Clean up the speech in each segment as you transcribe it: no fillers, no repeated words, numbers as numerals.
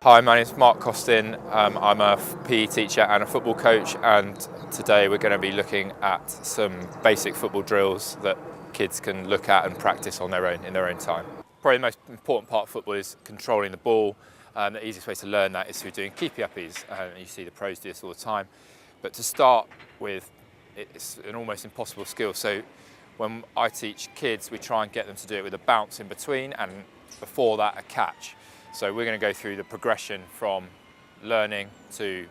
Hi, my name is Mark Costin. I'm a PE teacher and a football coach, and today we're going to be looking at some basic football drills that kids can look at and practice on their own in their own time. Probably the most important part of football is controlling the ball. The easiest way to learn that is through doing keepy-uppies. You see the pros do this all the time. But to start with, it's an almost impossible skill. So when I teach kids, we try and get them to do it with a bounce in between, and before that, a catch. So we're going to go through the progression from learning to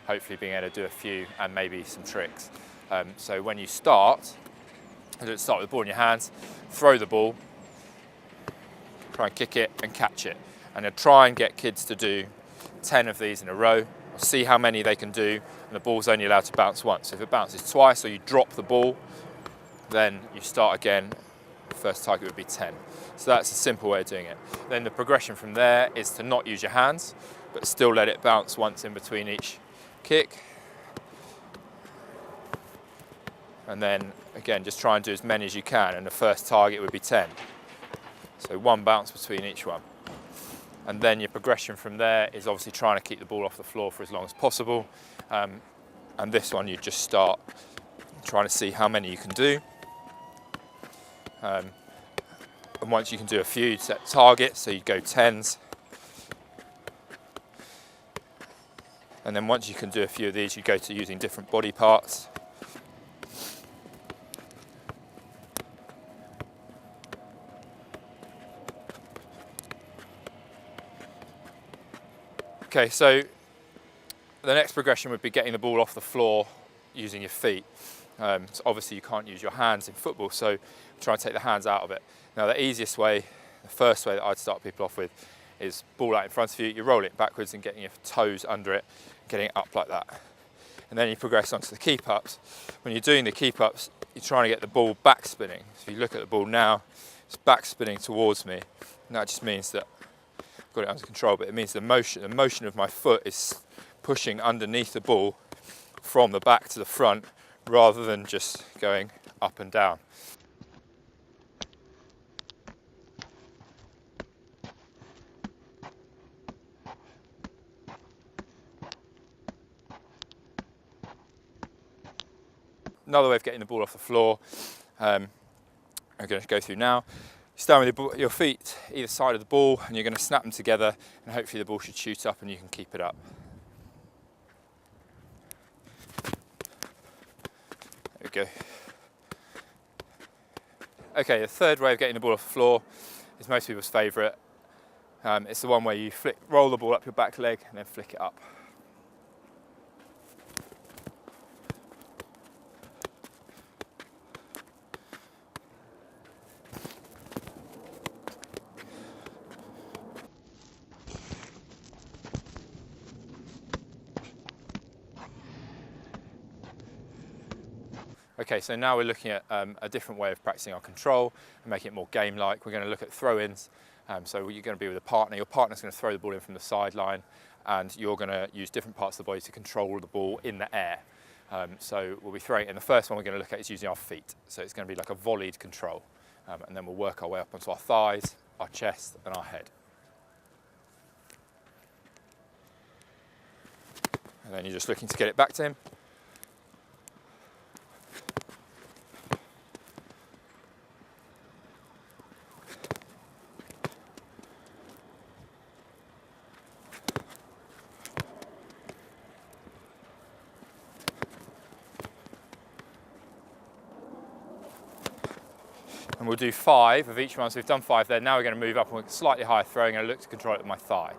hopefully being able to do a few and maybe some tricks. So when you start with the ball in your hands, throw the ball, try and kick it and catch it. And then try and get kids to do 10 of these in a row, or see how many they can do, and the ball's only allowed to bounce once. So if it bounces twice or you drop the ball, then you start again. First target would be 10. So that's a simple way of doing it. Then the progression from there is to not use your hands, but still let it bounce once in between each kick. And then again, just try and do as many as you can, and the first target would be 10. So one bounce between each one. And then your progression from there is obviously trying to keep the ball off the floor for as long as possible. And this one, you just start trying to see how many you can do. And once you can do a few, you set targets, so you go 10s. And then once you can do a few of these, you go to using different body parts. Okay, so the next progression would be getting the ball off the floor using your feet. So obviously you can't use your hands in football, so try and take the hands out of it. Now the easiest way, the first way that I'd start people off with, is ball out in front of you, you roll it backwards and getting your toes under it, getting it up like that. And then you progress onto the keep-ups. When you're doing the keep-ups, you're trying to get the ball back spinning. So if you look at the ball now, it's back spinning towards me. And that just means that I've got it under control, but it means the motion of my foot is pushing underneath the ball from the back to the front, rather than just going up and down. Another way of getting the ball off the floor, I'm going to go through now. You stand with your feet either side of the ball, and you're going to snap them together, and hopefully the ball should shoot up and you can keep it up. There we go. Okay, the third way of getting the ball off the floor is most people's favourite. It's the one where you roll the ball up your back leg and then flick it up. Okay, so now we're looking at a different way of practicing our control and making it more game-like. We're going to look at throw-ins. So you're going to be with a partner. Your partner's going to throw the ball in from the sideline, and you're going to use different parts of the body to control the ball in the air. So we'll be throwing it, and the first one we're going to look at is using our feet. So it's going to be like a volleyed control. And then we'll work our way up onto our thighs, our chest, and our head. And then you're just looking to get it back to him. And we'll do 5 of each one. So we've done 5 there. Now we're going to move up and slightly higher throwing, and I look to control it with my thigh.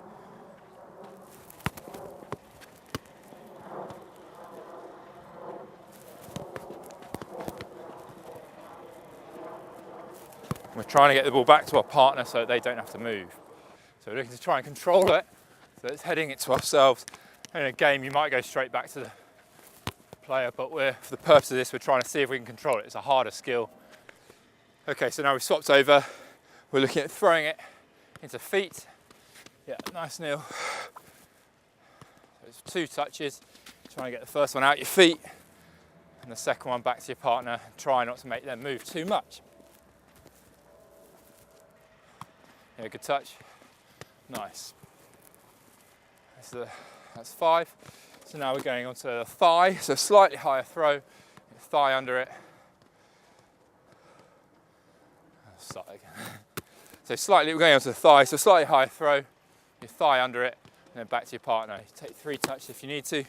We're trying to get the ball back to our partner so that they don't have to move. So we're looking to try and control it so it's heading it to ourselves. In a game, you might go straight back to the player, but for the purpose of this, we're trying to see if we can control it. It's a harder skill. Okay, so now we've swapped over. We're looking at throwing it into feet. Yeah, nice Neil. So it's 2 touches. Trying to get the first one out your feet, and the second one back to your partner. Try not to make them move too much. Yeah, good touch. Nice. so that's 5. So now we're going onto the thigh, so slightly higher throw, thigh under it. Start again. So slightly, we're going onto the thigh, so slightly higher throw, your thigh under it, and then back to your partner. You take 3 touches if you need to.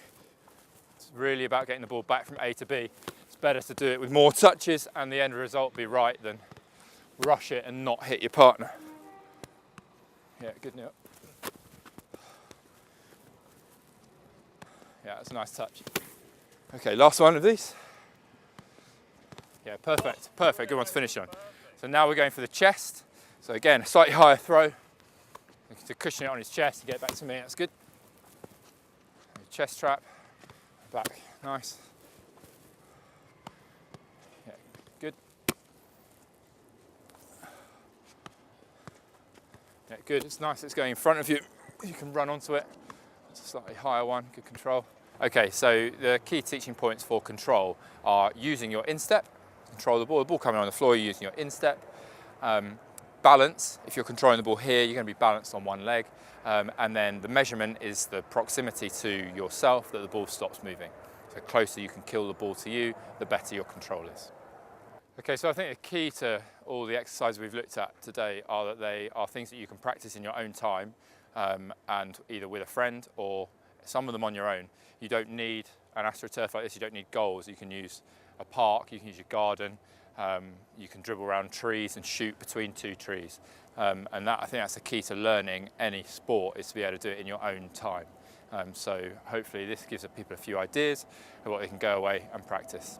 It's really about getting the ball back from A to B. It's better to do it with more touches and the end result be right than rush it and not hit your partner. Yeah, good Neil. Yeah, that's a nice touch. Okay, last one of these. Yeah, perfect, perfect, good one to finish on. So now we're going for the chest. So again, a slightly higher throw. To cushion it on his chest, you get it back to me, that's good. Chest trap, back, nice. Yeah, good. Yeah, good, it's nice, it's going in front of you. You can run onto it. It's a slightly higher one, good control. Okay, so the key teaching points for control are using your instep, control the ball coming on the floor, you're using your instep. Balance, if you're controlling the ball here, you're going to be balanced on one leg. And then the measurement is the proximity to yourself that the ball stops moving. So the closer you can kill the ball to you, the better your control is. Okay, so I think the key to all the exercises we've looked at today are that they are things that you can practice in your own time and either with a friend or some of them on your own. You don't need an AstroTurf like this, you don't need goals. You can use a park, you can use your garden, you can dribble around trees and shoot between 2 trees. And I think that's the key to learning any sport, is to be able to do it in your own time. So hopefully this gives people a few ideas of what they can go away and practice.